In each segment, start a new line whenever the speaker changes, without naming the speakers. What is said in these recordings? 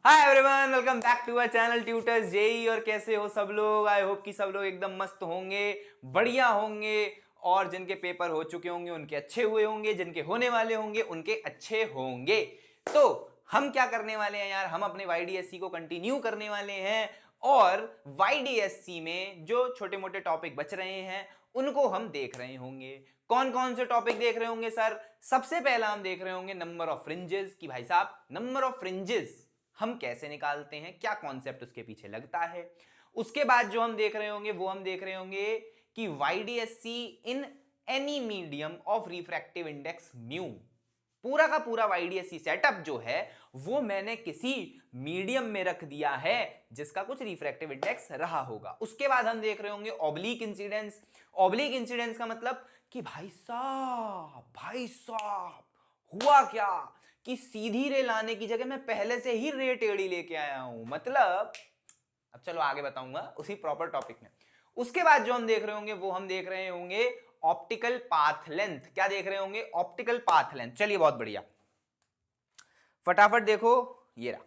Hi everyone, welcome back to our channel tutors JE. और कैसे हो सब लोग? आई होप कि सब लोग एकदम मस्त होंगे, बढ़िया होंगे। और जिनके पेपर हो चुके होंगे उनके अच्छे हुए होंगे, जिनके होने वाले होंगे उनके अच्छे होंगे। तो हम क्या करने वाले हैं यार, हम अपने वाईडीएससी को कंटिन्यू करने वाले हैं। और वाईडीएससी में जो छोटे मोटे टॉपिक बच रहे हैं उनको हम देख रहे होंगे। कौन कौन से टॉपिक देख रहे होंगे सर? सबसे पहला हम देख रहे होंगे नंबर ऑफ फ्रिंजेस। कि भाई साहब, नंबर ऑफ फ्रिंजेस हम कैसे निकालते हैं, क्या कॉन्सेप्ट उसके पीछे लगता है। उसके बाद जो हम देख रहे होंगे वो हम देख रहे होंगे कि YDSC in any medium of refractive index mu. पूरा का पूरा वाईडीएससी सेटअप जो है वो मैंने किसी मीडियम में रख दिया है जिसका कुछ रिफ्रैक्टिव इंडेक्स रहा होगा। उसके बाद हम देख रहे होंगे ऑब्लिक इंसिडेंस। ऑब्लिक इंसिडेंस का मतलब कि भाई साहब हुआ क्या कि सीधी रे लाने की जगह मैं पहले से ही रे टेढ़ी लेके आया हूं। मतलब अब चलो आगे बताऊंगा उसी प्रॉपर टॉपिक में। उसके बाद जो हम देख रहे होंगे वो हम देख रहे होंगे ऑप्टिकल पाथ लेंथ। क्या देख रहे होंगे? Optical path length. चलिए बहुत बढ़िया, फटाफट देखो। ये रहा,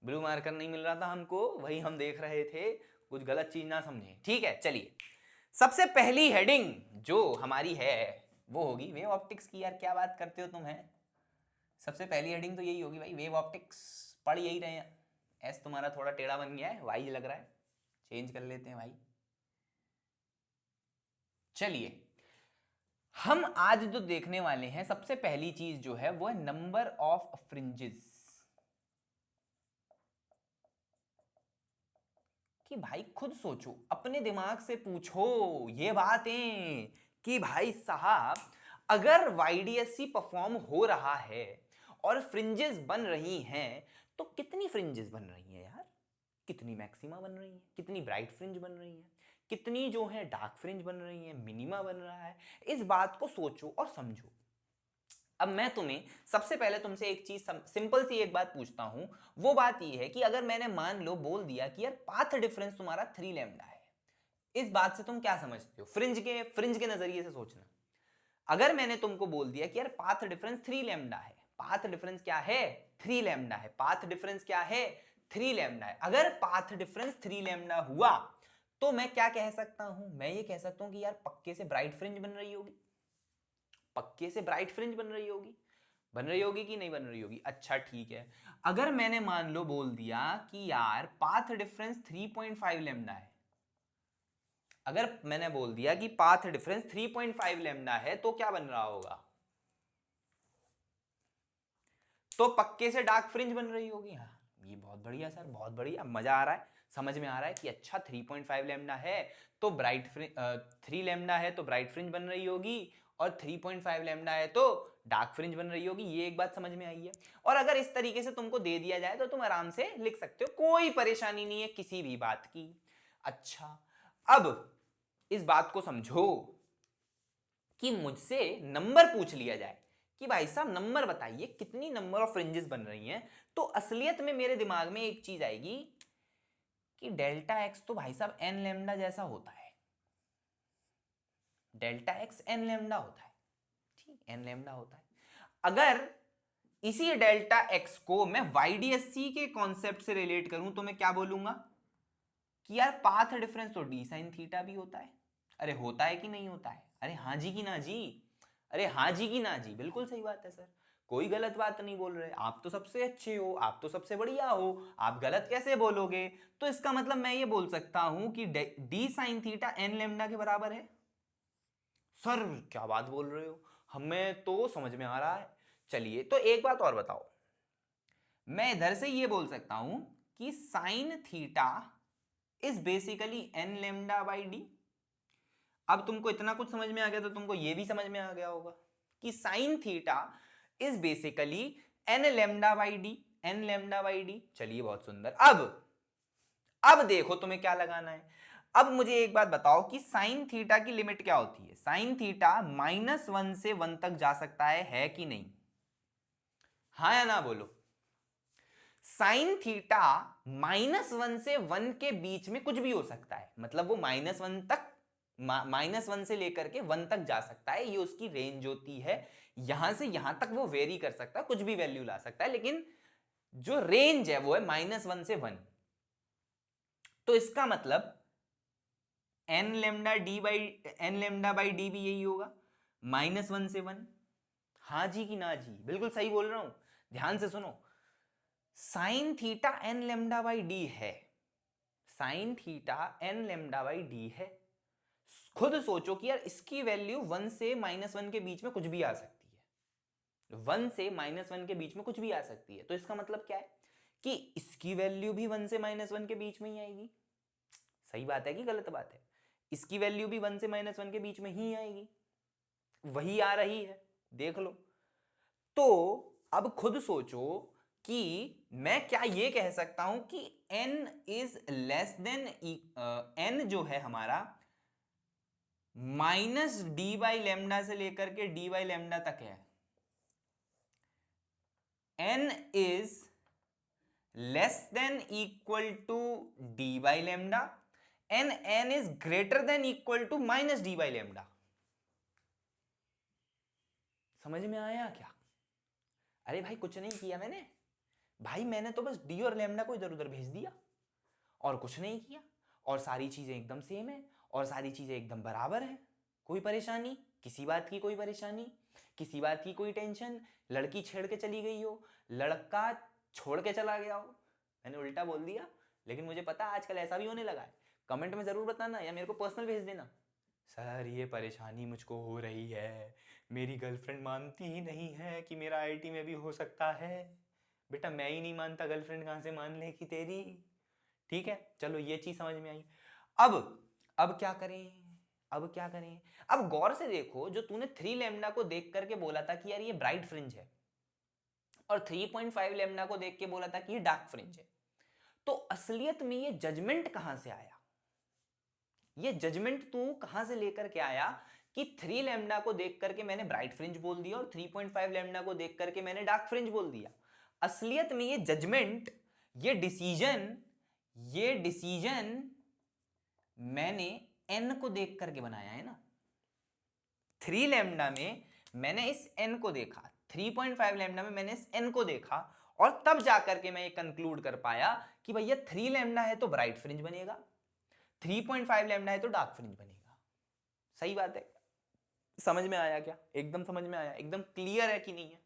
ब्लू मार्कर नहीं मिल रहा था हमको, वही हम देख रहे थे। कुछ गलत चीज ना समझे, ठीक है। चलिए, सबसे पहली हेडिंग जो हमारी है वो होगी वेव ऑप्टिक्स की। यार क्या बात करते हो तुम? है सबसे पहली हेडिंग तो यही होगी भाई, वेव ऑप्टिक्स। पढ़ यही रहे हैं। एस तुम्हारा थोड़ा टेढ़ा बन गया है, वाई लग रहा है, चेंज कर लेते हैं भाई। चलिए, हम आज जो देखने वाले हैं सबसे पहली चीज जो है वो है नंबर ऑफ फ्रिंजेस। कि भाई खुद सोचो, अपने दिमाग से पूछो ये बातें कि भाई साहब, अगर वाईडीएससी परफॉर्म हो रहा है और फ्रिंजेस बन रही हैं तो कितनी फ्रिंजेस बन रही हैं यार? कितनी मैक्सिमा बन रही है, कितनी ब्राइट फ्रिंज बन रही है, कितनी जो है डार्क फ्रिंज बन रही है, मिनिमा बन रहा है। इस बात को सोचो और समझो। अब मैं तुम्हें सबसे पहले तुमसे एक चीज सिंपल सी एक बात पूछता हूं। वो बात ये है कि अगर मैंने मान लो बोल दिया कि यार पाथ डिफरेंस तुम्हारा 3 लैम्डा है, इस बात से तुम क्या समझते हो? फ्रिंज के नजरिए से सोचना। अगर मैंने तुमको बोल दिया कि यार पाथ डिफरेंस 3 लैम्डा है, पाथ डिफरेंस क्या है? 3 लैम्डा है। पाथ डिफरेंस क्या है? 3 लैम्डा है। अगर पाथ डिफरेंस 3 लैम्डा हुआ तो मैं क्या कह सकता हूं? मैं ये कह सकता हूं कि यार पक्के से ब्राइट फ्रिंज बन रही होगी। पक्के से ब्राइट फ्रिंज बन रही होगी। बन रही होगी कि नहीं बन रही होगी? अच्छा ठीक है। अगर मैंने मान लो बोल दिया कि यार पाथ डिफरेंस 3.5 लैम्डा है, अगर मैंने बोल दिया कि पाथ डिफरेंस 3.5 लैम्डा है तो क्या बन रहा होगा? तो पक्के से डार्क फ्रिंज बन रही होगी। हाँ, ये बहुत बढ़िया सर, बहुत बढ़िया, मजा आ रहा है, समझ में आ रहा है कि अच्छा 3.5 लैम्डा है तो ब्राइट फ्रिंज, 3 लैम्डा है तो ब्राइट फ्रिंज बन रही होगी, और 3.5 लैम्डा है तो डार्क फ्रिंज बन रही होगी। ये एक बात समझ में आई है। और अगर इस तरीके से तुमको दे दिया जाए तो तुम आराम से लिख सकते हो, कोई परेशानी नहीं है किसी भी बात की। अच्छा, अब इस बात को समझो कि मुझसे नंबर पूछ लिया जाए कि भाई साहब नंबर बताइए कितनी नंबर ऑफ फ्रिंजेस बन रही हैं, तो असलियत में मेरे दिमाग में एक चीज आएगी कि डेल्टा एक्स तो भाई साहब एन लैम्डा जैसा होता है। डेल्टा एक्स एन लैम्डा होता है, ठीक, एन लैम्डा होता है। अगर इसी डेल्टा एक्स को मैं वाईडीएससी के कॉन्सेप्ट से रिलेट करूं तो मैं क्या बोलूंगा कि यार पाथ डिफरेंस तो डी साइन थीटा भी होता है। अरे होता है कि नहीं होता है? अरे हाँ जी की ना जी? अरे हाँ जी की ना जी? बिल्कुल सही बात है सर, कोई गलत बात नहीं बोल रहे। आप तो सबसे अच्छे हो, आप तो सबसे बढ़िया हो, आप गलत कैसे बोलोगे? तो इसका मतलब मैं ये बोल सकता हूं कि d sine theta n lambda के बराबर है। सर क्या बात बोल रहे हो, हमें तो समझ में आ रहा है। चलिए, तो एक बात और बताओ, मैं इधर से ये बोल सकता हूं कि sine theta is basically n lambda by d. अब तुमको इतना कुछ समझ में आ गया तो तुमको ये भी समझ में आ गया होगा कि sine theta is basically n lambda by d. N lambda by d. चलिए बहुत सुंदर। अब देखो तुम्हें क्या लगाना है। अब मुझे एक बात बताओ कि साइन थीटा की लिमिट क्या होती है? साइन थीटा -1 से 1 तक जा सकता है कि नहीं? हाँ या ना बोलो। साइन थीटा -1 से 1 के बीच में कुछ भी हो सकता है, मतलब वो -1 तक, -1 से लेकर के 1 तक जा सकता है, ये उसकी रेंज होती है। यहां से यहां तक वो वेरी कर सकता है, कुछ भी वैल्यू ला सकता है। लेकिन जो रेंज है वो है -1 से 1। तो इसका मतलब n लेमडा बाई डी भी यही होगा, -1 से 1। हाँ जी कि ना जी? बिल्कुल सही बोल रहा हूं, ध्यान से सुनो। Sine theta n lambda by D है, sine theta n lambda by D है। खुद सोचो कि यार इसकी वैल्यू 1 से -1 के बीच में कुछ भी आ सकती है, 1 से -1 के बीच में कुछ भी आ सकती है। तो इसका मतलब क्या है कि इसकी वैल्यू भी 1 से -1 के बीच में ही आएगी। सही बात है कि गलत बात है? इसकी वैल्यू भी 1 से -1 के बीच में ही आएगी, वही आ रही है, देख लो। तो अब खुद सोचो कि मैं क्या ये कह सकता हूं कि n is less then n जो है हमारा -d/λ से लेकर के d/λ तक है, n is less than equal to d/λ and n is greater than equal to -d/λ। समझ में आया क्या? अरे भाई कुछ नहीं किया मैंने, भाई मैंने तो बस d और लैम्डा को इधर उधर भेज दिया और कुछ नहीं किया, और सारी चीजें एकदम सेम है और सारी चीजें एकदम बराबर है। कोई परेशानी, किसी बात की कोई परेशानी, किसी बात की कोई टेंशन? लड़की छेड़ के चली गई हो, लड़का छोड़ के चला गया हो। मैंने उल्टा बोल दिया, लेकिन मुझे पता आजकल ऐसा भी होने लगा है। कमेंट में जरूर बताना या मेरे को पर्सनल भेज देना, सर ये परेशानी मुझको हो रही है, मेरी गर्लफ्रेंड मानती ही नहीं है कि मेरा आईटी में भी हो सकता है। बेटा मैं ही नहीं मानता, गर्लफ्रेंड कहाँ से मान लेगी तेरी? ठीक है, चलो ये चीज समझ में आई। अब क्या करें, अब क्या करें? अब गौर से देखो, जो तूने 3 लैम्डा को देख करके बोला था कि यार ये ब्राइट फ्रिंज है, और 3.5 लैम्डा को देख के बोला था कि ये डार्क फ्रिंज है, तो असलियत में ये जजमेंट कहां से आया? ये जजमेंट तू कहां से लेकर के आया कि 3 लैम्डा को देख करके मैंने ब्राइट फ्रिंज बोल दिया और 3.5 लैम्डा को देख करके मैंने डार्क फ्रिंज बोल दिया? असलियत में ये जजमेंट, ये डिसीजन मैंने n को देख करके बनाया है ना। 3 लैम्डा में मैंने इस n को देखा, 3.5 लैम्डा में मैंने इस n को देखा, और तब जाकर के मैं ये कंक्लूड कर पाया कि भैया 3 लैम्डा है तो ब्राइट फ्रिंज बनेगा, 3.5 लैम्डा है तो डार्क फ्रिंज बनेगा। सही बात है? समझ में आया क्या? एकदम समझ में आया, एकदम क्लियर है कि नहीं है?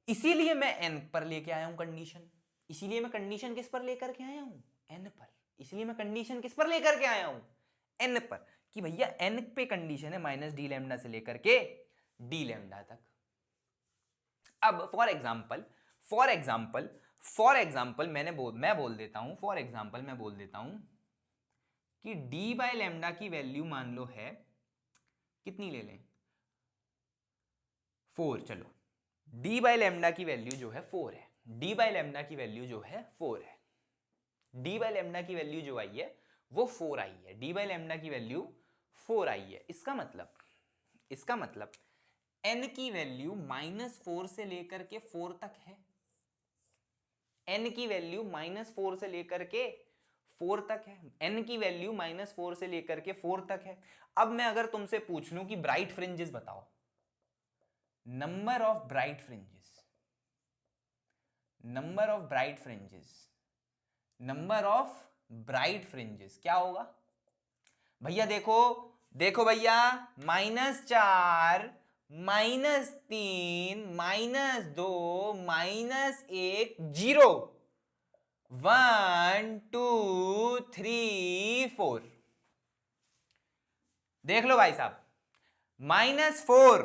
इसीलिए मैं n पर लेके आया हूं कंडीशन, इसीलिए मैं कंडीशन किस पर लेकर के आया हूं? n पर। इसलिए मैं कंडीशन किस पर लेकर के आया हूं? n पर, कि भैया n पे कंडीशन है -d लैम्डा से लेकर के d लैम्डा तक। अब फॉर एग्जाम्पल मैं बोल देता हूं, फॉर एग्जाम्पल मैं बोल देता हूं कि d/λ की वैल्यू मान लो है, कितनी ले लें? 4। चलो d/λ की वैल्यू जो है 4 है, d/λ की वैल्यू जो है 4 है, d/λ की वैल्यू जो आई है वो 4 आई है, d/λ की वैल्यू 4 आई है। इसका मतलब n की वैल्यू -4 से लेकर के 4 तक है, n की वैल्यू -4 से लेकर के 4 तक है, n की वैल्यू -4 से लेकर के 4 तक है। अब मैं अगर तुमसे पूछ लूं कि ब्राइट फ्रिंजेस बताओ, number of bright fringes, number of bright fringes, number of bright fringes क्या होगा भैया? देखो भैया, -4, -3, -2, -1, 0, 1 2 3 4। देख लो भाई साहब, -4,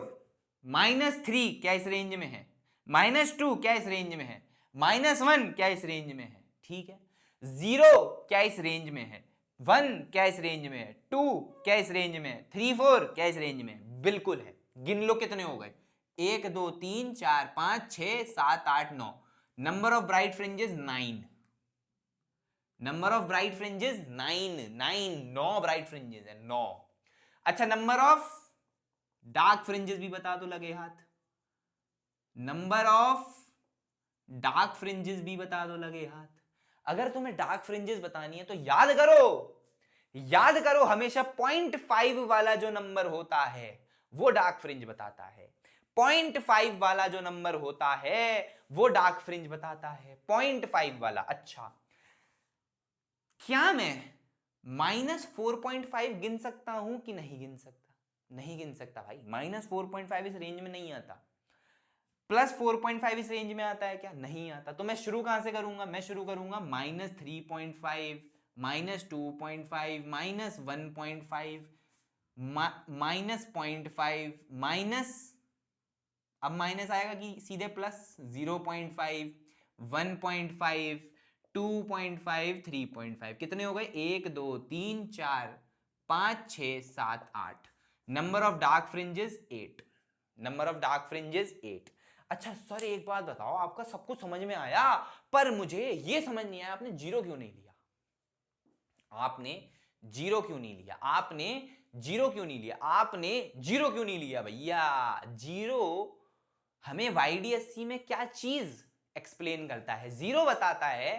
-3 क्या इस रेंज में है, -2 क्या इस रेंज में है, -1 क्या इस रेंज में है, ठीक है, 0 क्या इस रेंज में है, 1 क्या इस रेंज में है, 2 क्या इस रेंज में है, 3 4 क्या इस रेंज में है? बिल्कुल है। गिन लो कितने हो गए, 1 2 3 4 5 6 7 8 9। Number of bright fringes 9, number of bright fringes 9 bright fringes है, 9। अच्छा, नंबर ऑफ डार्क फ्रिंजेस भी बता दो लगे हाथ, नंबर ऑफ डार्क फ्रिंजेस भी बता दो लगे हाथ। अगर तुम्हें डार्क फ्रिंजेस बतानी है तो याद करो हमेशा 0.5 वाला जो नंबर होता है वो डार्क फ्रिंज बताता है, 0.5 वाला जो नंबर होता है वो डार्क फ्रिंज बताता है 0.5 वाला। अच्छा, क्या मैं -4.5 गिन सकता हूं कि नहीं गिन सकता? नहीं गिन सकता भाई, -4.5 इस रेंज में नहीं आता। +4.5 इस रेंज में आता है क्या? नहीं आता। तो मैं शुरू कहां से करूंगा? मैं शुरू करूंगा -3.5, -2.5, -1.5, -0.5, माइनस, अब माइनस आएगा कि सीधे प्लस, 0.5, 1.5, 2.5, 3.5। कितने हो गए? 1 2 3 4 5 6 7 8। Number of dark fringes 8। Number of dark fringes 8। अच्छा सर एक बात बताओ, आपका सब कुछ समझ में आया, पर मुझे ये समझ नहीं आया आपने जीरो क्यों नहीं लिया? आपने जीरो क्यों नहीं लिया? आपने जीरो क्यों नहीं लिया? आपने जीरो क्यों नहीं लिया भैया? जीरो हमें वाईडीएससी में क्या चीज एक्सप्लेन करता है? जीरो बताता है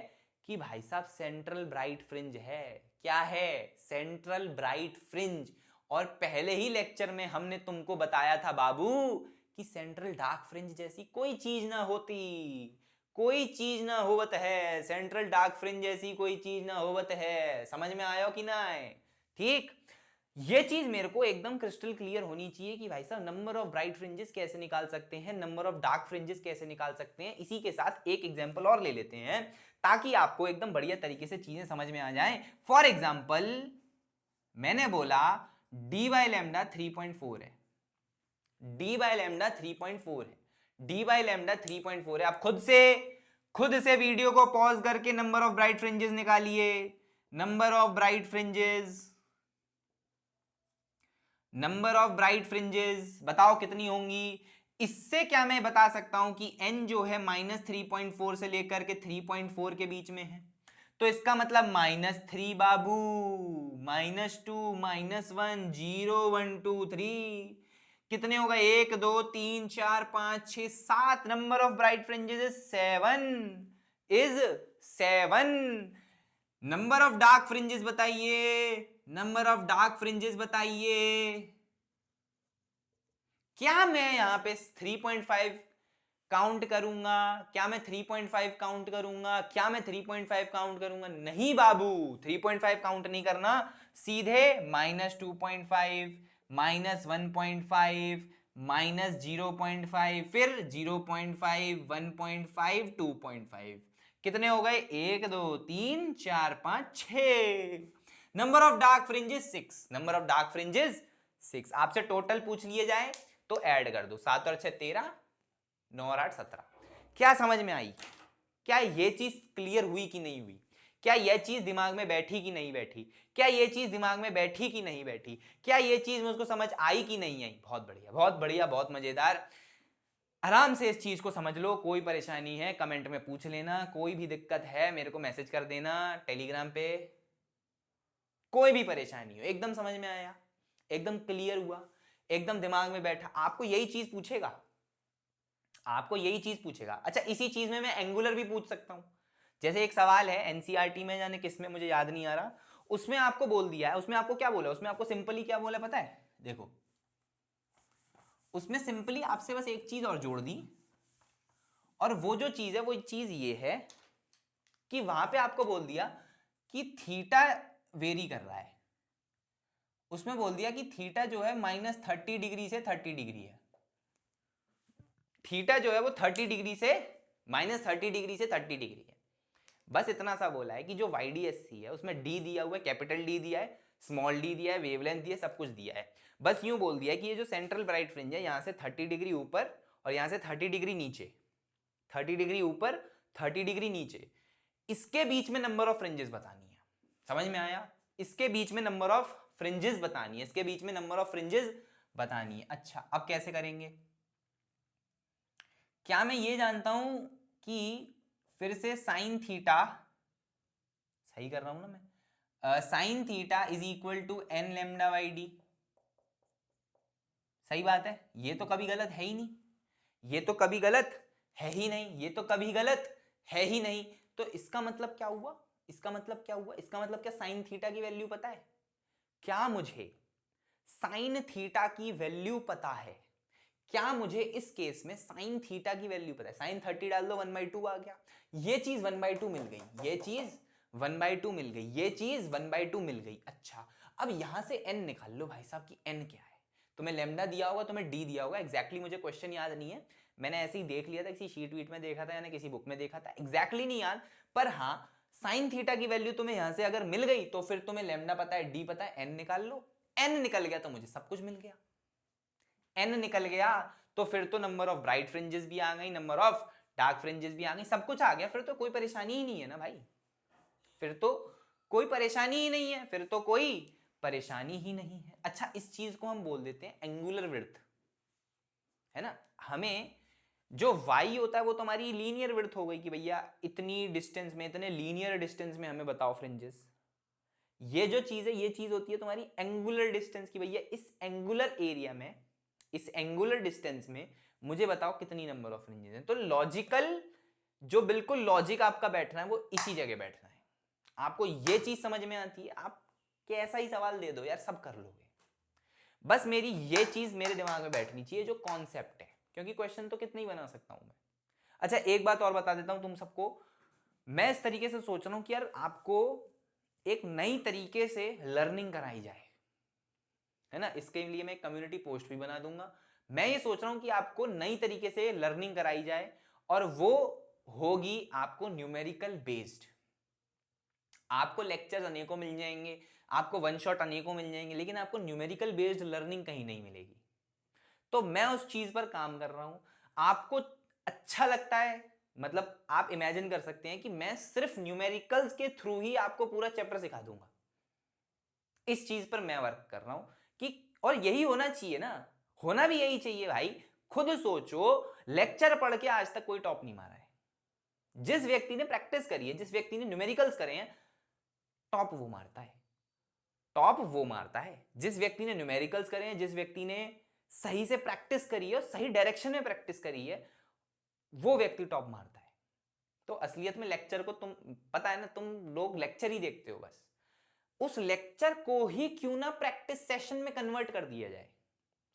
कि भाई साहब सेंट्रल ब्राइट फ्रिंज है। क्या है? Central bright fringe. और पहले ही लेक्चर में हमने तुमको बताया था बाबू कि सेंट्रल डार्क फ्रिंज जैसी कोई चीज ना होती, कोई चीज ना होवत है, सेंट्रल डार्क फ्रिंज जैसी कोई चीज ना होवत है। समझ में आया कि ना आए? ठीक, ये चीज मेरे को एकदम क्रिस्टल क्लियर होनी चाहिए कि भाई साहब नंबर ऑफ ब्राइट फ्रिंजेस कैसे निकाल सकते हैं, नंबर ऑफ डार्क फ्रिंजेस कैसे निकाल सकते हैं। इसी के साथ एक एग्जांपल और ले लेते हैं ताकि आपको एकदम बढ़िया तरीके से चीजें समझ में आ जाएं। फॉर एग्जांपल मैंने बोला डी बाई लैम्डा 3.4 है, डी बाई लैम्डा 3.4 है, डी बाई लैम्डा 3.4 है। आप खुद से वीडियो को पॉज करके नंबर ऑफ ब्राइट फ्रिंजेस निकालिए। Number of bright fringes, number of bright fringes बताओ कितनी होंगी? इससे क्या मैं बता सकता हूं कि n जो है -3.4 से लेकर के 3.4 के बीच में है, तो इसका मतलब -3 बाबू, -2, -1, 0, 1 2 3। कितने हो गए? 1 2 3 4 5 6 7। Number of bright fringes is 7, is 7। Number of dark fringes बताइए, नंबर ऑफ डार्क फ्रिंजेस बताइए। क्या मैं यहां पे 3.5 काउंट करूंगा? क्या मैं 3.5 काउंट करूंगा? क्या मैं 3.5 काउंट करूंगा? नहीं बाबू, 3.5 काउंट नहीं करना, सीधे -2.5, -1.5, -0.5, फिर 0.5, 1.5, 2.5। कितने हो गए? 1 2 3 4 5 6। Number of dark fringes 6। Number of dark fringes 6। आपसे टोटल पूछ लिए जाए तो ऐड कर दो, 7 और 6 13, 9 और 8 17। क्या समझ में आई? क्या ये चीज क्लियर हुई कि नहीं हुई? क्या यह चीज दिमाग में बैठी कि नहीं बैठी? क्या ये चीज दिमाग में बैठी कि नहीं बैठी? क्या ये चीज मुझको समझ आई कि नहीं आई? बहुत बढ़िया, बहुत बढ़िया, बहुत मजेदार। आराम से इस चीज को समझ लो। कोई परेशानी है कमेंट में पूछ लेना, कोई भी दिक्कत है मेरे को मैसेज कर देना टेलीग्राम पे। कोई भी परेशानी हो, एकदम समझ में आया, एकदम क्लियर हुआ, एकदम दिमाग में बैठा। आपको यही चीज पूछेगा, आपको यही चीज पूछेगा। अच्छा इसी चीज में मैं एंगुलर भी पूछ सकता हूं। जैसे एक सवाल है एनसीईआरटी में, जाने किस में मुझे याद नहीं आ रहा, उसमें आपको बोल दिया है, उसमें आपको क्या बोला, उसमें आपको सिंपली क्या बोला पता है? देखो उसमें सिंपली आपसे बस एक चीज और जोड़ दी, और वो जो चीज है वो चीज ये है कि वहां पे आपको बोल दिया कि थीटा वेरी कर रहा है। उसमें बोल दिया कि थीटा जो है -30 डिग्री से 30 डिग्री है। थीटा जो है वो 30 डिग्री से -30 डिग्री से 30 डिग्री है। बस इतना सा बोला है कि जो वाईडीएससी है उसमें डी दिया हुआ है, कैपिटल डी दिया है, स्मॉल डी दिया है, वेवलेंथ दिया है, सब कुछ दिया है। बस यूं बोल दिया है कि ये जो सेंट्रल ब्राइट फ्रिंज है यहां से 30 डिग्री ऊपर और यहां से 30 डिग्री नीचे, 30 डिग्री ऊपर 30 डिग्री नीचे, इसके बीच में नंबर ऑफ फ्रिंजेस बतानी है। समझ में आया? इसके बीच में नंबर ऑफ फ्रिंजेस बतानी है, इसके बीच में नंबर ऑफ फ्रिंजेस बतानी है। अच्छा अब कैसे करेंगे? क्या मैं ये जानता हूं कि फिर से साइन थीटा, सही कर रहा हूं ना मैं, sine theta is equal to n lambda by d. सही बात है, ये तो कभी गलत है ही नहीं, ये तो कभी गलत है ही नहीं, ये तो कभी गलत है ही नहीं। तो इसका मतलब क्या हुआ? इसका मतलब क्या हुआ? इसका मतलब क्या साइन थीटा की वैल्यू पता है? क्या मुझे साइन थीटा की वैल्यू पता है? क्या मुझे इस केस में साइन थीटा की वैल्यू पता है? साइन 30 डाल दो 1/2 आ गया, ये चीज 1/2 मिल गई, ये चीज 1/2 मिल गई, ये चीज 1/2 मिल गई। अच्छा, अब यहां से n निकाल लो भाई साहब कि n क्या है। तुम्हें लेमडा दिया होगा, तुम्हें d दिया होगा, एग्जैक्टली मुझे क्वेश्चन याद नहीं है, मैंने ऐसे ही देख लिया था, किसी शीट वीट में देखा था या किसी बुक में देखा था, एग्जैक्टली नहीं याद, पर हाँ साइन थीटा की वैल्यू तुम्हें यहां से अगर मिल गई तो फिर तुम्हें लेमडा पता है, d पता है, n निकाल लो। n निकल गया तो मुझे सब कुछ मिल गया, n निकल गया तो फिर तो नंबर ऑफ ब्राइट फ्रिंजेस भी आ गई, नंबर ऑफ डार्क फ्रिंजेस भी आ गई, सब कुछ आ गया, फिर तो कोई परेशानी ही नहीं है ना भाई, फिर तो कोई परेशानी ही नहीं है, फिर तो कोई परेशानी ही नहीं है। अच्छा, इस चीज को हम बोल देते हैं एंगुलर विड्थ, है ना। हमें जो y होता है वो तुम्हारी लीनियर विड्थ हो गई कि भैया इतनी डिस्टेंस में, इतने लीनियर डिस्टेंस में हमें बताओ फ्रिंजेस। ये जो चीज है, ये चीज होती है तुम्हारी एंगुलर डिस्टेंस की, भैया इस एंगुलर एरिया में, इस एंगुलर डिस्टेंस में मुझे बताओ कितनी नंबर ऑफ फ्रिंजेस हैं। तो लॉजिकल, जो बिल्कुल लॉजिक आपका बैठना है वो इसी जगह बैठना है। आपको ये चीज समझ में आती है, आप कैसा ही सवाल दे दो यार सब कर लोगे, बस मेरी ये चीज मेरे दिमाग में बैठनी चाहिए जो कॉन्सेप्ट है, क्योंकि क्वेश्चन तो कितने ही बना सकता हूं मैं। अच्छा, एक बात और बता देता हूं तुम सबको, मैं इस तरीके से सोच रहा हूं कि यार आपको एक नई तरीके से लर्निंग कराई जाए, है ना। इसके लिए मैं एक कम्युनिटी पोस्ट भी बना दूंगा। मैं ये सोच रहा हूं कि आपको नई तरीके से लर्निंग कराई जाए, और वो होगी आपको न्यूमेरिकल बेस्ड। आपको लेक्चर्स अनेकों मिल जाएंगे, आपको वन शॉट अनेकों मिल जाएंगे, लेकिन आपको न्यूमेरिकल बेस्ड लर्निंग कहीं नहीं मिलेगी। तो मैं उस चीज पर काम कर रहा हूं। आपको अच्छा लगता है, मतलब आप इमेजिन कर सकते हैं कि मैं सिर्फ न्यूमेरिकल्स के थ्रू ही आपको पूरा चैप्टर सिखा दूंगा। इस चीज पर मैं वर्क कर रहा हूं कि, और यही होना चाहिए ना, होना भी यही चाहिए भाई। खुद सोचो, लेक्चर पढ़ के आज तक कोई टॉप नहीं मारा है। जिस व्यक्ति ने प्रैक्टिस करी है, जिस व्यक्ति ने न्यूमेरिकल्स करे हैं, टॉप वो मारता है, टॉप वो मारता है। जिस व्यक्ति ने न्यूमेरिकल्स करे हैं, जिस व्यक्ति ने सही से प्रैक्टिस करी है और सही डायरेक्शन में प्रैक्टिस करी है, वो व्यक्ति टॉप मारता है। तो असलियत में लेक्चर को, तुम पता है ना, तुम लोग लेक्चर ही देखते हो, बस उस लेक्चर को ही क्यों ना प्रैक्टिस सेशन में कन्वर्ट कर दिया जाए।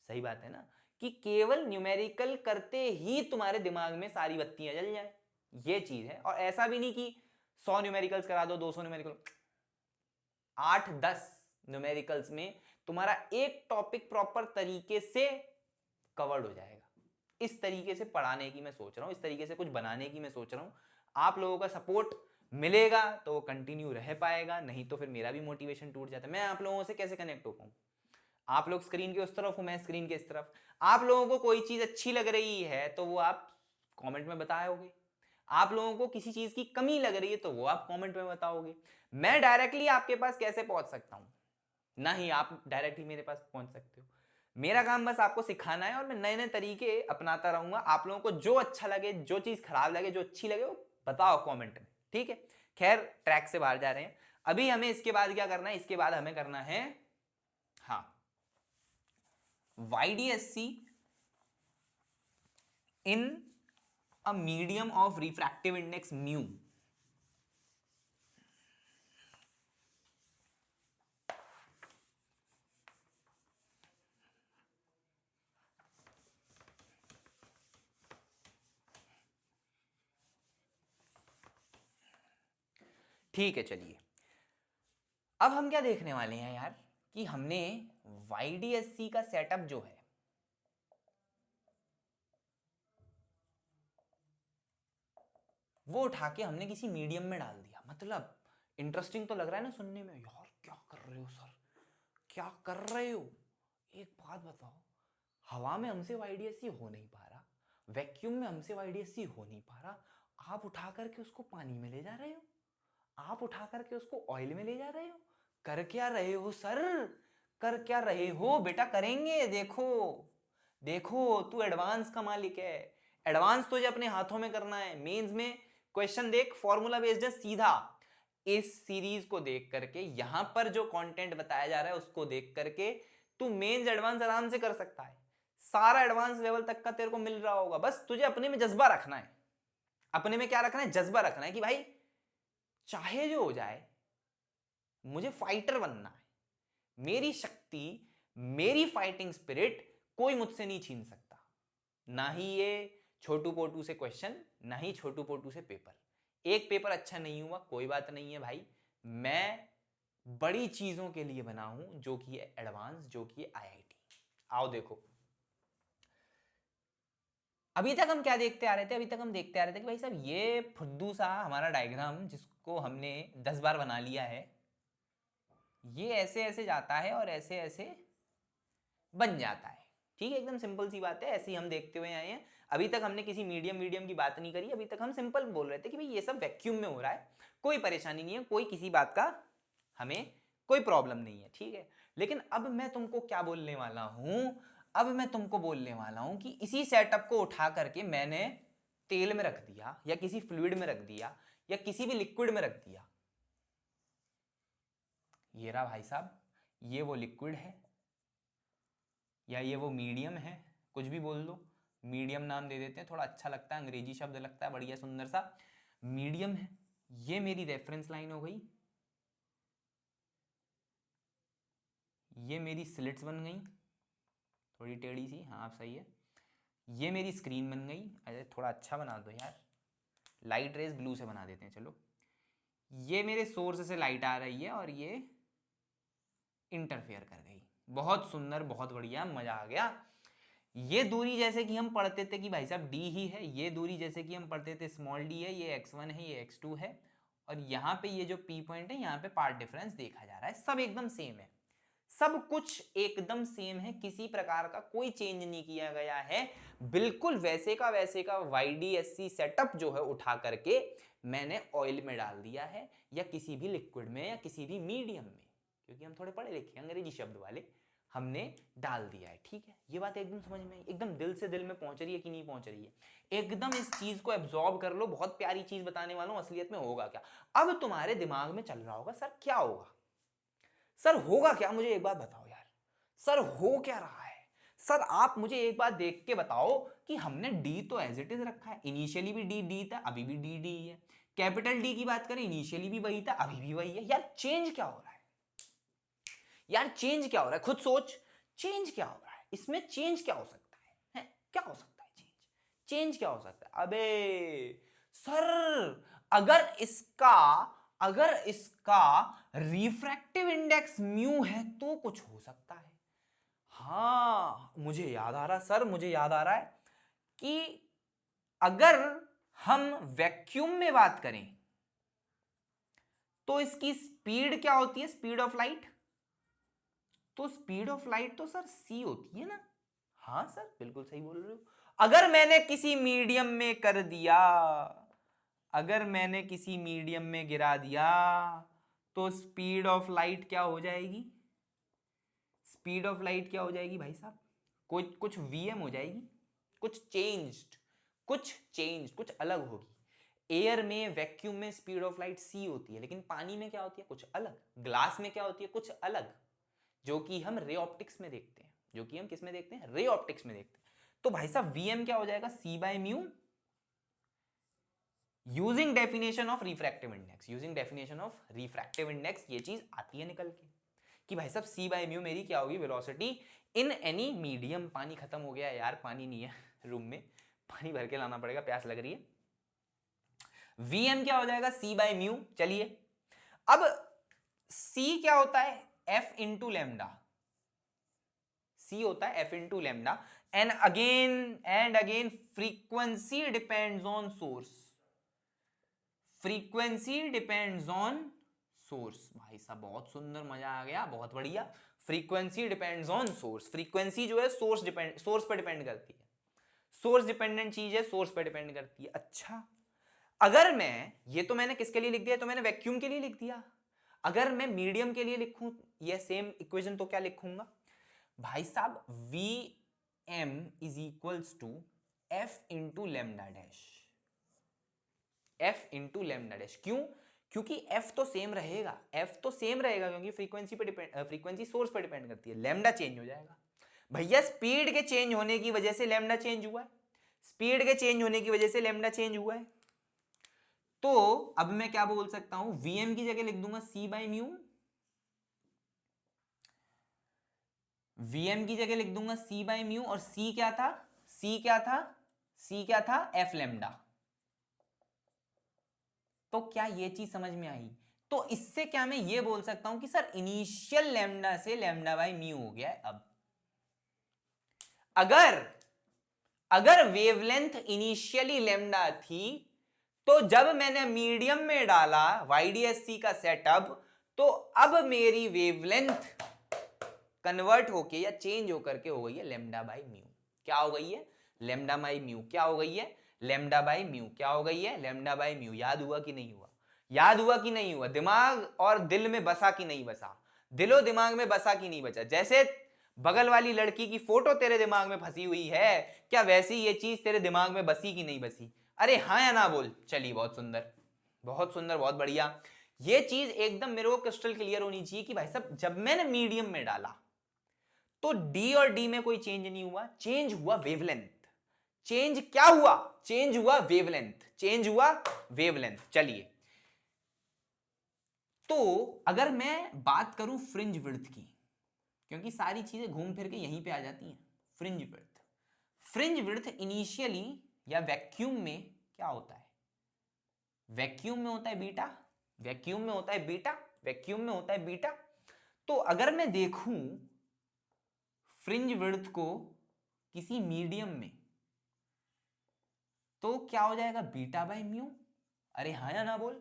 सही बात है ना, कि केवल न्यूमेरिकल करते ही तुम्हारे दिमाग में सारी बत्तियां जल जाए, ये चीज है। और ऐसा भी नहीं कि 100 न्यूमेरिकल्स करा दो, 200 न्यूमेरिकल, 8-10 न्यूमेरिकल्स में तुम्हारा एक टॉपिक प्रॉपर तरीके से कवर्ड हो जाएगा। इस तरीके से पढ़ाने की मैं सोच रहा हूं, इस तरीके से कुछ बनाने की मैं सोच रहा हूं। आप लोगों का सपोर्ट मिलेगा तो वो कंटिन्यू रह पाएगा, नहीं तो फिर मेरा भी मोटिवेशन टूट जाता है। मैं आप लोगों से कैसे कनेक्ट हो पाऊं? आप लोग स्क्रीन के उस तरफ हो, मैं स्क्रीन के इस तरफ। आप लोगों को कोई चीज अच्छी लग रही है तो वो आप कमेंट में बताओगे, आप लोगों को किसी चीज की कमी लग रही है तो वो आप कमेंट में बताओगे। मैं डायरेक्टली आपके पास कैसे पहुंच सकता हूं? ना ही आप डायरेक्टली मेरे पास पहुंच सकते हो। मेरा काम बस आपको सिखाना है, और मैं नए नए तरीके अपनाता रहूंगा। आप लोगों को जो अच्छा लगे, जो चीज खराब लगे, जो अच्छी लगे, वो बताओ कमेंट में, ठीक है। खैर, ट्रैक से बाहर जा रहे हैं। अभी हमें इसके बाद क्या करना है? इसके बाद हमें करना है, हाँ, YDSC in a medium of refractive index mu। ठीक है, चलिए अब हम क्या देखने वाले हैं यार, कि हमने YDSC का सेटअप जो है, वो उठा के हमने किसी मीडियम में डाल दिया। मतलब इंटरेस्टिंग तो लग रहा है ना सुनने में, यार क्या कर रहे हो सर, क्या कर रहे हो? एक बात बताओ, हवा में हमसे YDSC हो नहीं पा रहा, वैक्यूम में हमसे YDSC हो नहीं पा रहा, आप उठा करके उसको पानी में ले जा रहे हो, आप उठा करके उसको ऑयल में ले जा रहे हो। कर क्या रहे हो सर, कर क्या रहे हो बेटा? करेंगे, देखो देखो, तू एडवांस का मालिक है, एडवांस तुझे अपने हाथों में करना है। मेंस में क्वेश्चन देख, फॉर्मूला बेस्ड है सीधा। इस सीरीज को देख करके, यहां पर जो कंटेंट बताया जा रहा है उसको देख करके तू मेंस एडवांस आराम से कर सकता है। सारा एडवांस लेवल तक का तेरे को मिल रहा होगा, बस तुझे अपने में जज्बा रखना है। अपने में क्या रखना है? जज्बा रखना है कि भाई चाहे जो हो जाए, मुझे फाइटर बनना है। मेरी शक्ति, मेरी फाइटिंग स्पिरिट कोई मुझसे नहीं छीन सकता। ना ही ये छोटू पोटू से क्वेश्चन, ना ही छोटू पोटू से पेपर। एक पेपर अच्छा नहीं हुआ, कोई बात नहीं है भाई, मैं बड़ी चीजों के लिए बना हूं, जो कि है एडवांस, जो कि है आईआईटी। आओ देखो, अभी तक हम क्या देखते आ रहे थे, अभी तक हम देखते आ रहे थे कि भाई साहब ये फुद्दू सा हमारा डायग्राम जिसको हमने 10 बार बना लिया है, ये ऐसे ऐसे जाता है और ऐसे ऐसे बन जाता है। ठीक है, एकदम सिंपल सी बात है, ऐसे ही हम देखते हुए आए हैं। अभी तक हमने किसी मीडियम की बात नहीं करी, अभी तक हम सिंपल बोल रहे थे कि भाई ये सब वैक्यूम में हो रहा है, कोई परेशानी नहीं है, कोई किसी बात का हमें कोई प्रॉब्लम नहीं है। ठीक है, लेकिन अब मैं तुमको क्या बोलने वाला हूं, अब मैं तुमको बोलने वाला हूं कि इसी सेटअप को उठा करके मैंने तेल में रख दिया, या किसी फ्लूइड में रख दिया, या किसी भी लिक्विड में रख दिया। ये रहा भाई साहब, ये वो लिक्विड है या ये वो मीडियम है, कुछ भी बोल दो, मीडियम नाम दे देते हैं, थोड़ा अच्छा लगता है, अंग्रेजी शब्द लगता है, बढ़िया सुंदर सा मीडियम है। ये मेरी रेफरेंस लाइन हो गई, ये मेरी स्लिट्स बन गई थोड़ी टेढ़ी सी, हाँ आप सही है। ये मेरी स्क्रीन बन गई, अरे थोड़ा अच्छा बना दो यार, लाइट रेज ब्लू से बना देते हैं चलो। ये मेरे सोर्स से लाइट आ रही है और ये इंटरफेयर कर गई, बहुत सुंदर, बहुत बढ़िया, मजा आ गया। ये दूरी जैसे कि हम पढ़ते थे कि भाई साहब डी ही है, ये दूरी जैसे कि हम पढ़ते थे स्मॉल डी है, ये x1 है, ये x2 है, और यहाँ पे ये जो p पॉइंट है, यहाँ पे पार्ट डिफरेंस देखा जा रहा है, सब एकदम सेम है, सब कुछ एकदम सेम है, किसी प्रकार का कोई चेंज नहीं किया गया है, बिल्कुल वैसे का YDSC सेटअप जो है उठा करके मैंने ऑयल में डाल दिया है, या किसी भी लिक्विड में, या किसी भी मीडियम में, क्योंकि हम थोड़े पढ़े लिखे अंग्रेजी शब्द वाले, हमने डाल दिया है। ठीक है, ये बात एकदम समझ में, एकदम दिल से दिल में पहुंच रही है कि नहीं पहुंच रही है, एकदम इस चीज को एब्जॉर्ब कर लो। बहुत प्यारी चीज बताने वाला हूं, असलियत में होगा क्या। अब तुम्हारे दिमाग में चल रहा होगा सर क्या होगा, सर होगा क्या, मुझे एक बात बताओ यार, सर हो क्या रहा है, सर आप मुझे एक बात देख के बताओ कि हमने डी तो एज इट इज रखा है, इनिशियली भी डी था, अभी भी डी है, कैपिटल डी की बात करें, इनिशियली भी वही था, अभी भी वही है, यार चेंज क्या हो रहा है, यार चेंज क्या हो रहा है, खुद सोच, चेंज क्या हो रहा है इसमें, चेंज क्या हो सकता है? क्या हो सकता है चेंज, चेंज क्या हो सकता है? अबे सर, अगर इसका रिफ्रैक्टिव इंडेक्स म्यू है तो कुछ हो सकता है। हाँ मुझे याद आ रहा सर, मुझे याद आ रहा है कि अगर हम वैक्यूम में बात करें तो इसकी स्पीड क्या होती है, स्पीड ऑफ लाइट, तो स्पीड ऑफ लाइट तो सर c होती है ना। हाँ सर बिल्कुल सही बोल रहे हो। अगर मैंने किसी मीडियम में कर दिया, अगर मैंने किसी मीडियम में गिरा दिया, तो स्पीड ऑफ लाइट क्या हो जाएगी, स्पीड ऑफ लाइट क्या हो जाएगी भाई साहब, कुछ vm हो जाएगी, कुछ अलग होगी। एयर में, वैक्यूम में स्पीड ऑफ लाइट c होती है, लेकिन पानी में क्या होती है, कुछ अलग, ग्लास में क्या होती है, कुछ अलग, जो कि हम रे ऑप्टिक्स में देखते हैं, जो कि हम किस में देखते हैं, रे ऑप्टिक्स में देखते हैं। तो भाई साहब vm क्या हो जाएगा, c by mu, using definition of refractive index, using definition of refractive index, ये चीज आती है निकल के कि भाई साहब c बाय म्यू मेरी क्या होगी, वेलोसिटी इन एनी मीडियम। पानी खत्म हो गया यार, पानी नहीं है रूम में, पानी भर के लाना पड़ेगा, प्यास लग रही है। vm क्या हो जाएगा, c बाय म्यू। चलिए अब c क्या होता है, f इंटू लैम्डा, c होता है f into lambda, and again frequency depends on source, frequency depends on source. भाई साहब बहुत सुंदर, मजा आ गया, बहुत बढ़िया। Frequency depends on source, frequency जो है सोर्स पर डिपेंड करती है, सोर्स डिपेंडेंट चीज है, सोर्स पर डिपेंड करती है। अच्छा अगर मैं, ये तो मैंने किसके लिए लिख दिया, तो मैंने वैक्यूम के लिए लिख दिया, अगर मैं मीडियम के लिए लिखूं ये सेम इक्वेशन, तो क्या लिखूंगा भाई साहब, Vm is equals to f into lambda dash, f into lambda dash. क्यों, क्योंकि एफ तो सेम रहेगा, एफ तो सेम रहेगा क्योंकि फ्रीक्वेंसी पे डिपेंड, फ्रीक्वेंसी सोर्स पर डिपेंड करती है, लैम्डा चेंज हो जाएगा। भैया स्पीड के चेंज होने की वजह से लैम्डा चेंज हुआ है, स्पीड के चेंज होने की वजह से लैम्डा चेंज हुआ है। तो अब मैं क्या बोल सकता हूं, Vm की जगह लिख दूंगा c बाय म्यू, Vm की जगह लिख दूंगा c बाय म्यू, और c क्या था, सी क्या था, सी क्या था, एफ लैम्डा। तो क्या ये चीज समझ में आई? तो इससे क्या मैं ये बोल सकता हूं कि सर इनिशियल लैम्डा से लैम्डा बाई म्यू हो गया है। अब अगर वेवलेंथ इनिशियली लैम्डा थी, तो जब मैंने मीडियम में डाला YDSC का सेटअप, तो अब मेरी वेवलेंथ कन्वर्ट होके या चेंज होकर के हो गई है लैम्डा बाई म्यू। क्या हो गई है? Lambda by mu. क्या हो गई है? Lambda by mu. क्या हो गई है? Lambda by mu. याद हुआ कि नहीं हुआ? याद हुआ कि नहीं हुआ? दिमाग और दिल में बसा कि नहीं बसा? दिलो दिमाग में बसा कि नहीं बचा? जैसे बगल वाली लड़की की फोटो तेरे दिमाग में फंसी हुई है, क्या वैसी ये चीज तेरे दिमाग में बसी कि नहीं बसी? अरे हाँ या ना बोल। चलिए, बहुत सुंदर, बहुत सुंदर, बहुत बढ़िया। ये चीज एकदम मेरे को क्रिस्टल क्लियर होनी चाहिए कि भाई साहब जब मैंने मीडियम में डाला तो डी और डी में कोई चेंज नहीं हुआ, चेंज हुआ वेवलेंथ। चेंज क्या हुआ? चेंज हुआ वेवलेंथ। चेंज हुआ वेवलेंथ। चलिए, तो अगर मैं बात करूं फ्रिंज विड्थ की, क्योंकि सारी चीजें घूम फिर के यहीं पे आ जाती हैं। Fringe width, fringe width initially या वैक्यूम में क्या होता है? वैक्यूम में होता है बीटा, वैक्यूम में होता है बीटा, वैक्यूम में होता है बीटा। तो अगर मैं देखूं फ्रिंज विड्थ को किसी मीडियम में, तो क्या हो जाएगा? Beta by mu. अरे हाँ या ना बोल?